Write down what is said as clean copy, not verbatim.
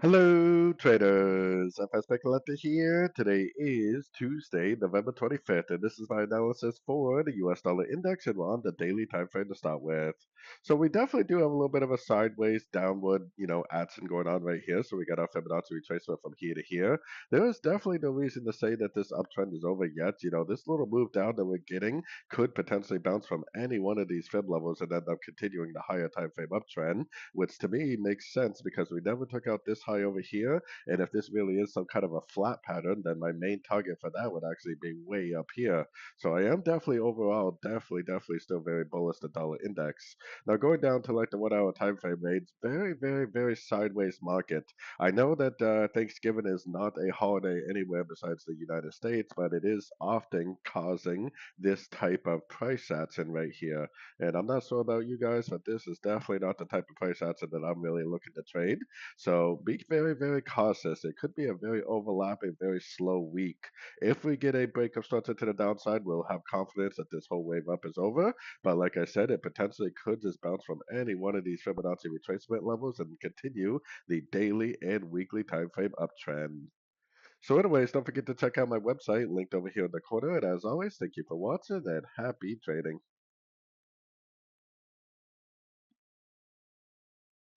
Hello, traders. FX Pip Collector here. Today is Tuesday, November 25th, and this is my analysis for the US dollar index, and we're on the daily time frame to start with. So we definitely do have a little bit of a sideways downward, action going on right here. So we got our Fibonacci retracement from here to here. There is definitely no reason to say that this uptrend is over yet. This little move down that we're getting could potentially bounce from any one of these fib levels and end up continuing the higher time frame uptrend, which to me makes sense because we never took out this high over here. And if this really is some kind of a flat pattern, then my main target for that would actually be way up here. So I am definitely overall, definitely still very bullish the dollar index. Now going down to like the 1 hour time frame range, very sideways market. I know that Thanksgiving is not a holiday anywhere besides the United States, but it is often causing this type of price action right here. And I'm not sure about you guys, but this is definitely not the type of price action that I'm really looking to trade. So be very cautious. It could be a very overlapping, very slow week. If we get a break of structure to the downside, we'll have confidence that this whole wave up is over. But like I said, it potentially could just bounce from any one of these Fibonacci retracement levels and continue the daily and weekly time frame uptrend. So anyways, don't forget to check out my website linked over here in the corner. And as always, thank you for watching and happy trading.